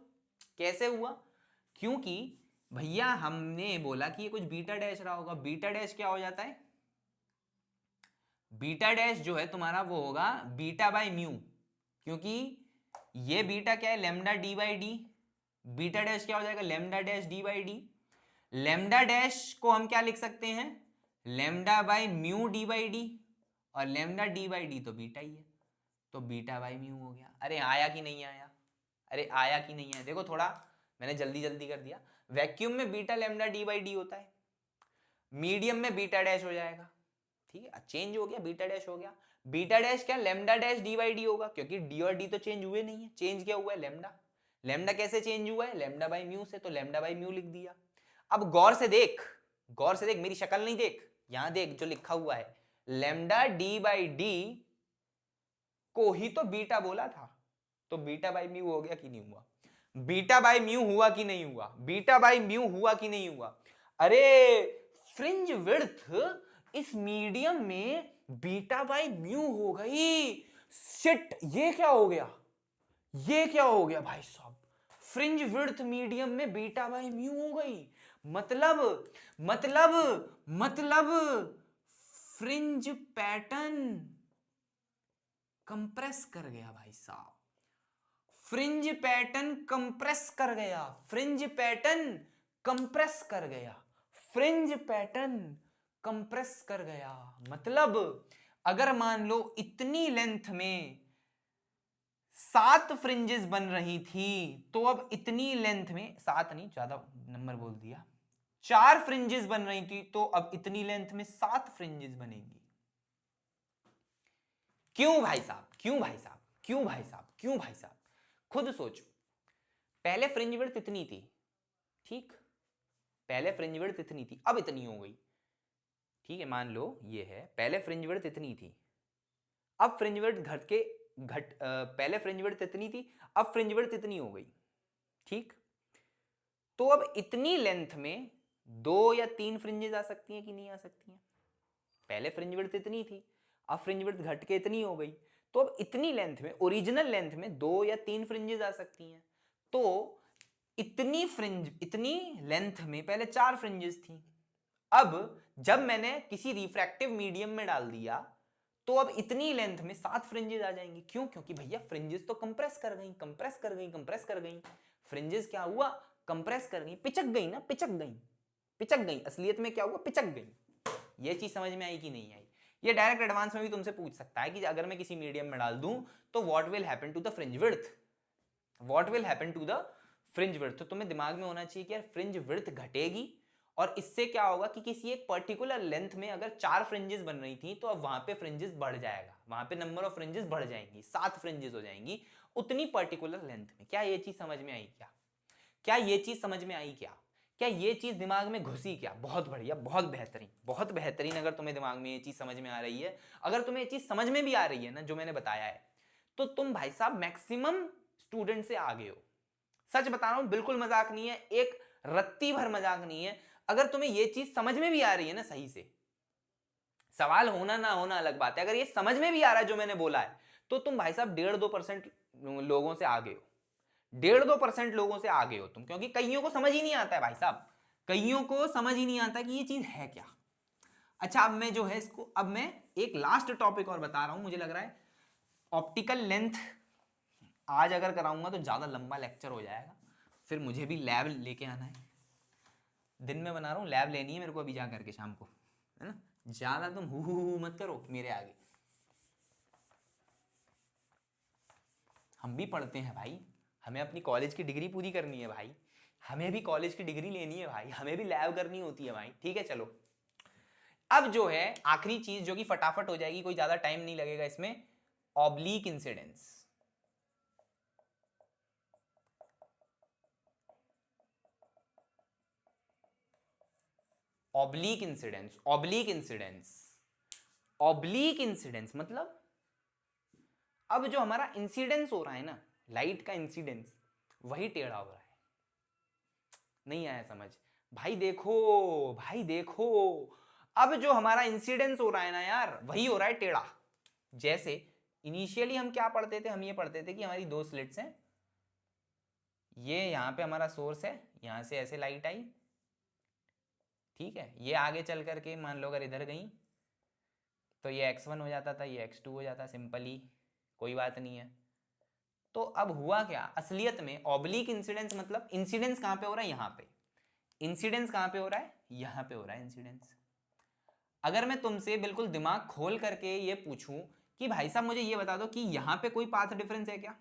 कैसे हुआ? क्योंकि भैया हमने बोला कि ये कुछ बीटा डैश रहा होगा। बीटा डैश क्या हो जाता है? बीटा डैश जो है तुम्हारा वो होगा बीटा बाई म्यू, क्योंकि ये बीटा क्या है? Lambda D by D. Beta dash क्या हो जाएगा? Lambda dash D by D. Lambda dash को हम क्या लिख सकते हैं? Lambda by mu D by D, और लैम्डा डी बाई डी तो बीटा ही है, तो बीटा बाई म्यू हो गया। अरे आया कि नहीं आया? अरे आया कि नहीं आया? देखो, थोड़ा मैंने जल्दी जल्दी कर दिया। वैक्यूम में beta lambda D by D होता है, मीडियम में बीटा डैश हो जाएगा। ठीक है, चेंज हो गया, बीटा डैश हो गया। बीटा डैश क्या? Lambda dash D by D होगा, क्योंकि डी और डी तो चेंज हुए नहीं है। चेंज क्या हुआ है? लैम्डा। लैम्डा कैसे चेंज हुआ है? लैम्डा बाई म्यू से, तो लैम्डा बाई म्यू लिख दिया। अब गौर से देख, गौर से देख, मेरी शक्ल नहीं देख, यहां देख जो लिखा हुआ है। लैम्डा डी बाई डी को ही तो बीटा बोला था, तो बीटा बाई म्यू हो गया कि नहीं हुआ? बीटा बाई म्यू हुआ कि नहीं हुआ? बीटा बाई म्यू हुआ कि नहीं हुआ? अरे फ्रिंज विड्थ इस मीडियम में बीटा बाई म्यू हो गई। शिट, ये क्या हो गया? ये क्या हो गया भाई साहब? फ्रिंज विड्थ मीडियम में बीटा बाई म्यू हो गई। मतलब मतलब मतलब फ्रिंज पैटर्न कंप्रेस कर गया भाई साहब। फ्रिंज पैटर्न कंप्रेस कर गया, फ्रिंज पैटर्न कंप्रेस कर गया, फ्रिंज पैटर्न कंप्रेस कर गया। मतलब अगर मान लो इतनी लेंथ में 7 फ्रिंजेस बन रही थी, तो अब इतनी लेंथ में 7 नहीं, ज्यादा नंबर बोल दिया, 4 फ्रिंजेस बन रही थी, तो अब इतनी लेंथ में 7 फ्रिंजेस बनेंगी। क्यों भाई साहब? क्यों भाई साहब? क्यों भाई साहब? क्यों भाई साहब? खुद सोचो। पहले फ्रिंज विड्थ इतनी थी, ठीक, पहले फ्रिंज विड्थ इतनी थी, अब इतनी हो गई। ठीक है, मान लो ये है, पहले फ्रिंज विड्थ इतनी थी, अब फ्रिंज विड्थ पहले फ्रिंज विड्थ इतनी थी, अब फ्रिंज विड्थ इतनी हो गई। ठीक, तो अब इतनी लेंथ में 2 या 3 फ्रिंजेस आ सकती हैं कि नहीं आ सकती हैं? पहले फ्रिंज विड्थ इतनी थी, अब फ्रिंज विड्थ घट के इतनी हो गई, तो अब इतनी लेंथ में, ओरिजिनल लेंथ में 2 या 3 फ्रिंजेस आ सकती हैं। तो इतनी लेंथ में पहले 4 फ्रिंजेस थी। अब जब मैंने किसी रिफ्रैक्टिव मीडियम में डाल दिया, तो अब इतनी लेंथ में 7 फ्रिंजेस आ जाएंगी। क्यों? क्योंकि भैया फ्रिंजेस तो कंप्रेस कर गई, कंप्रेस कर गई, कंप्रेस कर गई। फ्रिंजेस क्या हुआ? कंप्रेस कर गई, पिचक गई ना, पिचक गई, पिचक गई। असलियत में क्या हुआ? पिचक गई। ये चीज समझ में आई कि नहीं आई? ये डायरेक्ट एडवांस में भी तुमसे पूछ सकता है कि अगर मैं किसी मीडियम में डाल दूं तो what will happen to the fringe width, what will happen to the fringe width. तो तुम्हें दिमाग में होना चाहिए कि यार फ्रिंज विड्थ घटेगी, और इससे क्या होगा कि किसी एक पर्टिकुलर लेंथ में अगर 4 फ्रिंजेस बन रही थी, तो अब वहां पे फ्रिंजेस बढ़ जाएगा, वहां पे नंबर ऑफ फ्रिंजेस बढ़ जाएंगी, 7 फ्रिंजेस हो जाएंगी उतनी पर्टिकुलर लेंथ में। क्या ये चीज समझ में आई? क्या ये चीज समझ में आई? क्या क्या ये चीज दिमाग में घुसी क्या? बहुत बढ़िया, बहुत बेहतरीन, बहुत बेहतरीन। अगर तुम्हें दिमाग में ये चीज समझ में आ रही है, अगर तुम्हें ये चीज समझ में भी आ रही है ना जो मैंने बताया है, तो तुम भाई साहब मैक्सिमम स्टूडेंट से आगे हो। सच बता रहा हूं, बिल्कुल मजाक नहीं है, एक रत्ती भर मजाक नहीं है। अगर तुम्हें ये चीज समझ में भी आ रही है ना सही से, सवाल होना ना होना अलग बात है, अगर ये समझ में भी आ रहा है जो मैंने बोला है, तो तुम भाई साहब 1.5-2% लोगों से आगे हो। 1.5-2% लोगों से आगे हो तुम, क्योंकि कईयों को समझ ही नहीं आता है भाई साहब, कईयों को समझ ही नहीं आता कि ये चीज है क्या। अच्छा, अब मैं जो है इसको, अब मैं एक लास्ट टॉपिक और बता रहा हूं। मुझे लग रहा है ऑप्टिकल लेंथ आज अगर कराऊंगा तो ज्यादा लंबा लेक्चर हो जाएगा, फिर मुझे भी लैब लेके आना है। दिन में बना रहा हूँ, लैब लेनी है मेरे को अभी जा करके शाम को, है ना। ज्यादा तुम हु मत करो मेरे आगे। हम भी पढ़ते हैं भाई, हमें अपनी कॉलेज की डिग्री पूरी करनी है भाई, हमें भी कॉलेज की डिग्री लेनी है भाई, हमें भी लैब करनी होती है भाई। ठीक है, चलो अब जो है आखिरी चीज जो कि फटाफट हो जाएगी, कोई ज्यादा टाइम नहीं लगेगा इसमें, oblique incidence. Oblique incidence, oblique incidence, oblique incidence मतलब अब जो हमारा इंसिडेंस हो रहा है ना, लाइट का इंसिडेंस, वही टेढ़ा हो रहा है। नहीं आया समझ? भाई देखो, भाई देखो, अब जो हमारा इंसिडेंस हो रहा है ना यार, वही हो रहा है टेढ़ा। जैसे इनिशियली हम क्या पढ़ते थे, हम ये पढ़ते थे कि हमारी दो स्लिट्स हैं, ये यहां पे हमारा सोर्स है, यहां से ऐसे लाइट आई, ठीक है, ये आगे चल करके मान लो अगर इधर गई तो ये x1 हो जाता था, ये x2 हो जाता, सिंपली कोई बात नहीं है। तो अब हुआ क्या असलियत में, ऑब्लिक इंसिडेंस मतलब इंसिडेंस कहां पे हो रहा है, यहां पे। इंसिडेंस कहां पे हो रहा है, यहां पे हो रहा है इंसिडेंस। अगर मैं तुमसे बिल्कुल दिमाग खोल करके ये पूछूं कि भाई साहब मुझे ये बता दो कि यहां पे कोई पाथ डिफरेंस है क्या,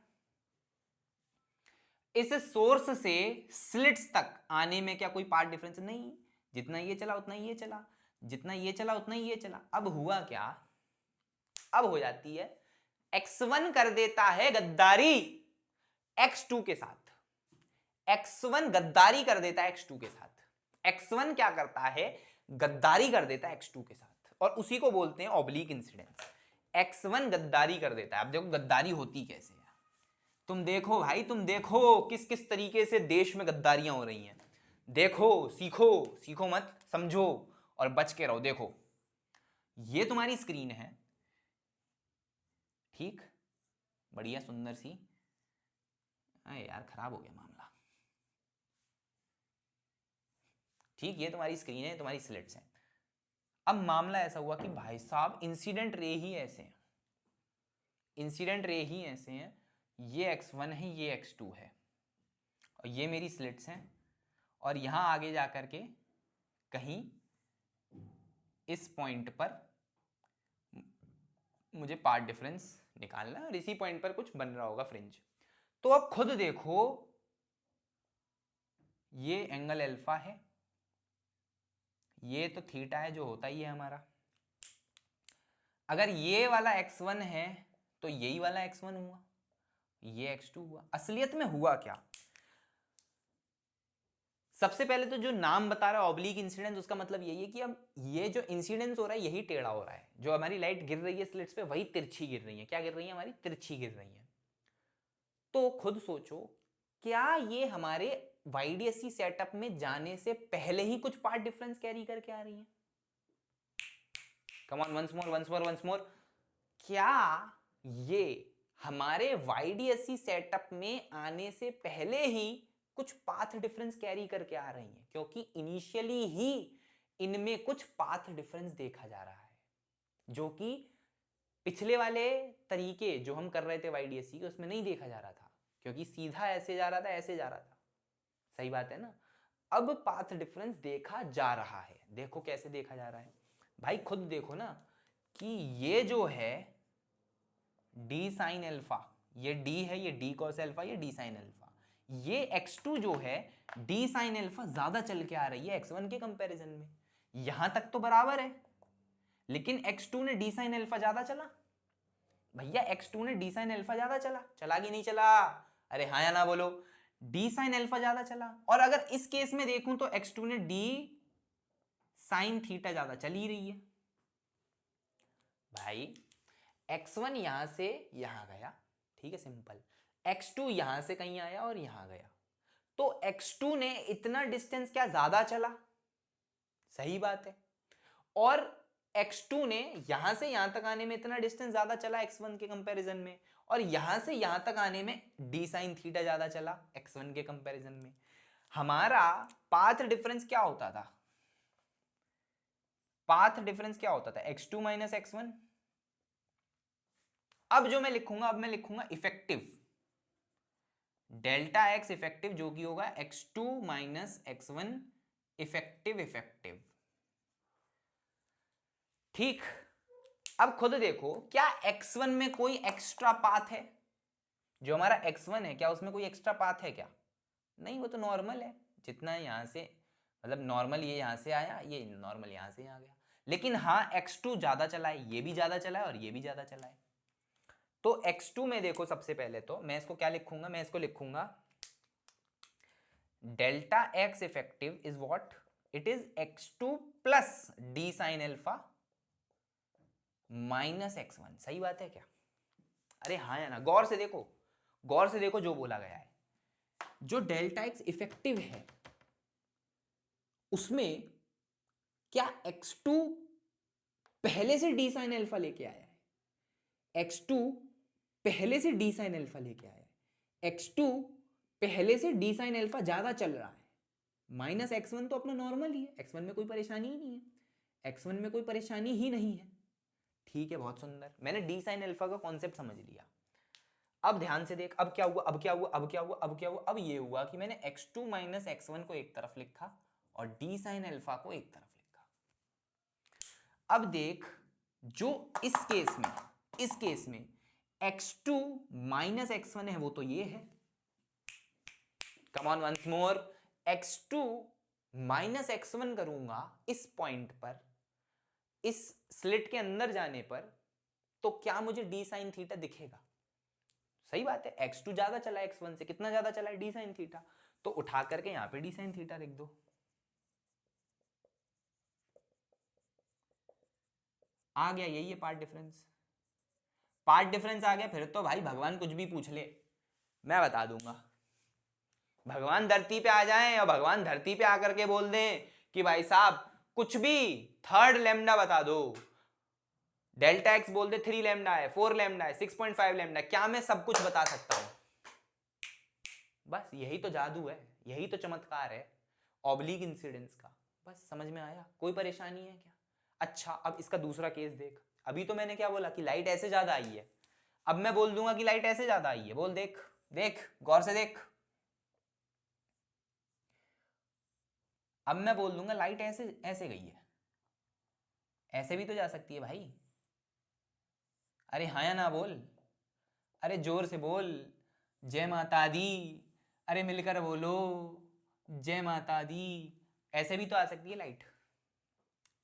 इस सोर्स से स्लिट्स तक आने में क्या कोई पाथ डिफरेंस? नहीं, जितना ये चला उतना ये चला, जितना ये चला उतना ये चला। अब हुआ क्या, अब हो जाती है x1 कर देता है गद्दारी x2 के साथ, x1 गद्दारी कर देता है x2 के साथ, x1 क्या करता है, गद्दारी कर देता है x2 के साथ, और उसी को बोलते हैं ऑब्लिक इंसिडेंस। x1 गद्दारी कर देता है। अब देखो गद्दारी होती कैसे है, तुम देखो भाई, तुम देखो किस किस तरीके से देश में गद्दारियां हो रही हैं, देखो, सीखो, सीखो मत, समझो और बच के रहो। देखो ये तुम्हारी स्क्रीन है, ठीक, बढ़िया सुंदर सी, अरे यार खराब हो गया मामला, ठीक, ये तुम्हारी स्क्रीन है, तुम्हारी स्लिट्स हैं। अब मामला ऐसा हुआ कि भाई साहब इंसिडेंट रे ही ऐसे हैं, इंसिडेंट रे ही ऐसे हैं, ये x1 है, ये x2 है, और ये मेरी स्लिट्स हैं, और यहां आगे जाकर के कहीं इस पॉइंट पर मुझे पार्ट डिफरेंस निकालना है, और इसी पॉइंट पर कुछ बन रहा होगा फ्रिंज। तो अब खुद देखो, ये एंगल अल्फा है, ये तो थीटा है जो होता ही है हमारा। अगर ये वाला x1 है तो यही वाला x1 हुआ, ये x2 हुआ। असलियत में हुआ क्या, सबसे पहले तो जो नाम बता रहा है ऑब्लिक इंसिडेंस, उसका मतलब यही है कि अब ये जो इंसिडेंस हो रहा है यही टेढ़ा हो रहा है, जो हमारी लाइट गिर रही है स्लिट्स पे वही तिरछी गिर रही है। क्या गिर रही है, हमारी तिरछी गिर रही है। तो खुद सोचो, क्या ये हमारे YDSC सेटअप में जाने से पहले ही कुछ पार्ट डिफरेंस कैरी करके आ रही है? Come on, once more, once more, once more. क्या ये हमारे YDSC सेटअप में आने से पहले ही कुछ पाथ डिफरेंस कैरी करके आ रही हैं? क्योंकि इनिशियली ही इनमें कुछ पाथ डिफरेंस देखा जा रहा है, जो कि पिछले वाले तरीके जो हम कर रहे थे YDSC के उसमें नहीं देखा जा रहा था, क्योंकि सीधा ऐसे जा रहा था, ऐसे जा रहा था। सही बात है ना। अब पाथ डिफरेंस देखा जा रहा है। देखो कैसे देखा जा रहा है भाई, खुद देखो ना कि ये जो है d साइन अल्फा, ये d है, ये d cos अल्फा, ये d साइन अल्फा, ये x2 जो है d साइन अल्फा ज्यादा चल के आ रही है x1 के कंपैरिजन में। यहां तक तो बराबर है, लेकिन x2 ने d साइन अल्फा ज्यादा चला। भैया x2 ने d साइन अल्फा ज्यादा चला, चला कि नहीं चला? अरे हाँ या ना बोलो। डी साइन अल्फा ज्यादा चला। और अगर इस केस में देखूं तो x2 ने डी साइन थीटा ज्यादा चल ही रही है भाई। x1 यहां से यहां गया, ठीक है, सिंपल। x2 यहां से कहीं आया और यहां गया, तो x2 ने इतना डिस्टेंस क्या ज्यादा चला, सही बात है। और x2 ने यहां से यहां तक आने में इतना डिस्टेंस ज्यादा चला x1 के कंपैरिजन में, और यहां से यहां तक आने में डी साइन थीटा ज्यादा चला x1 के कंपैरिजन में। हमारा पाथ डिफरेंस क्या होता था? पाथ डिफरेंस क्या होता था? x2 minus x1। अब जो मैं लिखूंगा, अब मैं लिखूंगा इफेक्टिव डेल्टा x इफेक्टिव, जो कि होगा x2 minus x1 effective effective, ठीक। अब खुद देखो, क्या x1 में कोई एक्स्ट्रा पाथ है? जो हमारा x1 है, क्या उसमें कोई एक्स्ट्रा पाथ है क्या? नहीं, वो तो नॉर्मल है, जितना यहां से, मतलब नॉर्मल ये यहां से आया, ये नॉर्मल यहां से यहां गया। लेकिन हाँ, x2 ज्यादा चला है, ये भी ज्यादा चला है और ये भी ज्यादा चला है। तो x2 में देखो, सबसे पहले तो मैं इसको क्या लिखूंगा? मैं इसको लिखूंगा delta x effective is what? It is x2 plus D sine alpha minus x1। सही बात है क्या? अरे हाँ या ना? गौर से देखो, गौर से देखो जो बोला गया है। जो डेल्टा x इफेक्टिव है उसमें क्या x2 पहले से डी साइन अल्फा लेके आया है? x2 पहले से डी साइन अल्फा लेके आया है। x2 पहले से डी साइन अल्फा ज्यादा चल रहा है। माइनस x1 तो अपना नॉर्मल ही है, x1 में कोई परेशानी ही नहीं है, x1 में कोई परेशानी ही नहीं है, ठीक है, बहुत सुंदर। मैंने डी साइन अल्फा का कॉन्सेप्ट समझ लिया। अब ध्यान से देख, अब क्या हुआ, अब क्या हुआ, अब क्या हुआ, अब क्या हुआ? अब ये हुआ कि मैंने x2 माइनस x1 को एक तरफ लिखा और डी साइन अल्फा को एक तरफ लिखा। अब देख, जो इस केस में x2 माइनस x1 है, वो तो ये है। Come on once more, x2 minus x1 करूंगा इस पॉइंट पर, इस स्लिट के अंदर जाने पर, तो क्या मुझे डी साइन थीटा दिखेगा? सही बात है, x2 ज्यादा चला है x1 से। कितना ज्यादा चला है? D sine theta. तो उठा करके यहां पे डी साइन थीटा लिख दो। आ गया, यही है पार्ट डिफरेंस। पार्ट डिफरेंस आ गया, फिर तो भाई भगवान कुछ भी पूछ ले मैं बता दूंगा। भगवान धरती पे आ जाएं और भगवान धरती पे आकर के बोल दें कि भाई साहब कुछ भी, थर्ड लैम्डा बता दो, डेल्टा एक्स बोल दे 3 लैम्डा है, 4 लैम्डा है, 6.5 लैम्डा, क्या मैं सब कुछ बता सकता हूं? बस यही तो जादू है, यही तो चमत्कार है ऑब्लिक इंसिडेंस का। बस समझ में आया? कोई परेशानी है क्या? अच्छा, अब इसका दूसरा केस देख। अभी तो मैंने क्या बोला कि लाइट ऐसे ज्यादा आई है, अब मैं बोल दूंगा कि लाइट ऐसे ज्यादा आई है। बोल, देख देख, गौर से देख। अब मैं बोल दूंगा लाइट ऐसे ऐसे गई है, ऐसे भी तो जा सकती है भाई। अरे हाँ या ना बोल, अरे जोर से बोल, जय माता दी, अरे मिलकर बोलो जय माता दी। ऐसे भी तो आ सकती है लाइट।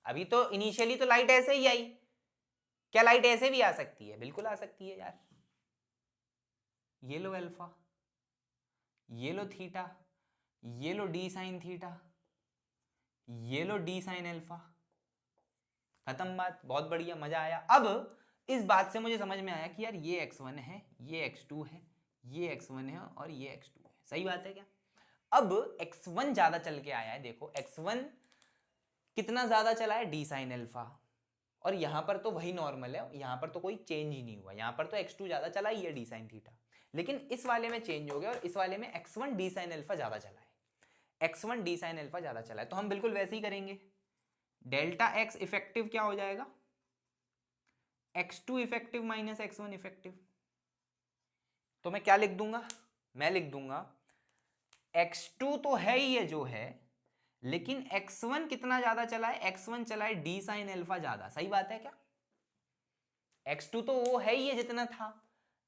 अभी तो इनिशियली तो लाइट ऐसे ही आई, क्या लाइट ऐसे भी आ सकती है? बिल्कुल आ सकती है यार। ये लो अल्फा, ये लो थीटा, ये लो डी साइन थीटा, ये लो डी साइन अल्फा, खत्म बात। बहुत बढ़िया, मजा आया। अब इस बात से मुझे समझ में आया कि यार ये x1 है, ये x2 है, ये x1 है और ये x2 है। सही बात है क्या? अब x1 ज्यादा चल के आया है, देखो x1 कितना ज्यादा चला है? D sine alpha. और यहां पर तो वही नॉर्मल है, यहां पर तो कोई चेंज ही नहीं हुआ, यहां पर तो x2 ज्यादा चला ही है डी साइन थीटा। लेकिन इस वाले में चेंज हो गया और इस वाले में x1 डी साइन अल्फा ज्यादा चला है, x1 डी साइन अल्फा ज्यादा चला है। तो हम बिल्कुल वैसे ही करेंगे, डेल्टा x इफेक्टिव क्या हो जाएगा? x2 effective minus x1 effective. तो मैं क्या लिख दूंगा? मैं लिख दूंगा x2 तो है ही है जो है, लेकिन x1 कितना ज्यादा चला है? x1 चला है डी साइन अल्फा ज्यादा। सही बात है क्या? x2 तो वो है ही है जितना था,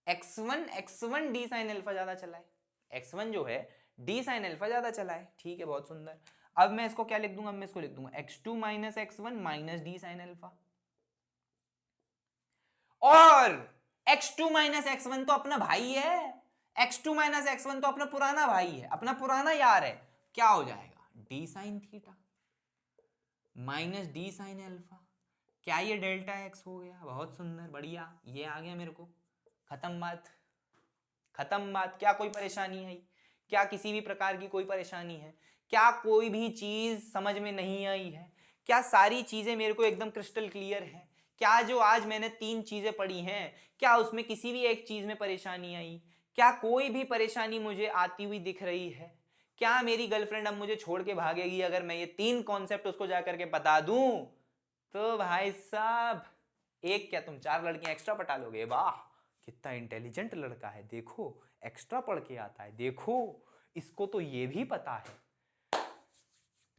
x1 डी साइन अल्फा ज्यादा चला है, x1 जो है डी साइन अल्फा ज्यादा चला है, ठीक है, बहुत सुंदर। अब मैं इसको क्या लिख दूंगा? अब मैं इसको लिख दूंगा x2 minus x1 minus D sine alpha. और x2 माइनस x1 तो अपना भाई है, x2 माइनस x1 तो अपना पुराना भाई है, अपना पुराना यार है, क्या हो जाएगा D sine theta minus D sine alpha. क्या ये डेल्टा एक्स हो गया? बहुत सुंदर, बढ़िया, ये आ गया मेरे को। खत्म बात, खत्म बात। क्या कोई परेशानी है? क्या किसी भी प्रकार की कोई परेशानी है? क्या कोई भी चीज समझ में नहीं आई है? क्या सारी चीजें मेरे को एकदम क्रिस्टल क्लियर है? क्या जो आज मैंने 3 चीजें पढ़ी हैं, क्या उसमें किसी भी एक चीज में परेशानी आई? क्या कोई भी परेशानी मुझे आती हुई दिख रही है? क्या मेरी गर्लफ्रेंड अब मुझे छोड़ के भागेगी अगर मैं ये 3 कॉन्सेप्ट उसको जाकर के बता दूं? तो भाई साहब, एक क्या तुम 4 लड़कियां एक्स्ट्रा पटा लोगे। वाह, कितना इंटेलिजेंट लड़का है, देखो एक्स्ट्रा पढ़ के आता है, देखो इसको तो ये भी पता है।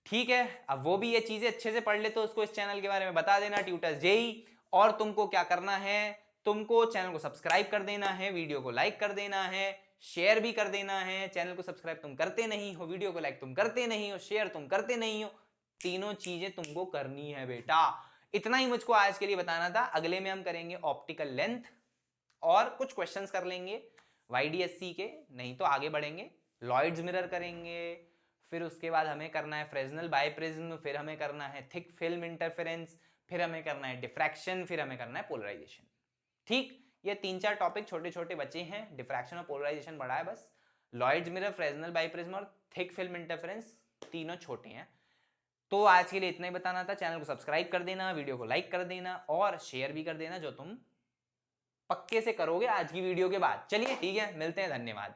ठीक है, अब वो भी ये चीजें अच्छे से पढ़ ले तो उसको इस चैनल के बारे में बता देना, ट्यूटर्स जेई। और तुमको क्या करना है, तुमको चैनल को सब्सक्राइब कर देना है, वीडियो को लाइक कर देना है, शेयर भी कर देना है। चैनल को सब्सक्राइब तुम करते नहीं हो, वीडियो को लाइक तुम करते नहीं हो, शेयर तुम करते नहीं हो, तीनों चीजें तुमको करनी है बेटा। इतना ही मुझको आज के लिए बताना था। अगले में हम करेंगे ऑप्टिकल लेंथ और कुछ क्वेश्चंस कर लेंगे वाईडीएससी के, नहीं तो आगे बढ़ेंगे। लॉयड्स मिरर करेंगे, फिर उसके बाद हमें करना है फ्रेस्नेल बाइप्रिज्म, फिर हमें करना है थिक फिल्म इंटरफेरेंस, फिर हमें करना है डिफ्रैक्शन, फिर हमें करना है पोलराइजेशन। ठीक, ये 3-4 टॉपिक छोटे छोटे बचे हैं, डिफ्रैक्शन और पोलराइजेशन बड़ा है बस। लॉयड्स मिरर, फ्रेस्नेल बाइप्रिज्म और थिक फिल्म इंटरफेरेंस तीनों छोटे हैं। तो आज के लिए इतना ही बताना था। चैनल को सब्सक्राइब कर देना, वीडियो को लाइक कर देना और शेयर भी कर देना, जो तुम पक्के से करोगे आज की वीडियो के बाद। चलिए ठीक है, मिलते हैं, धन्यवाद।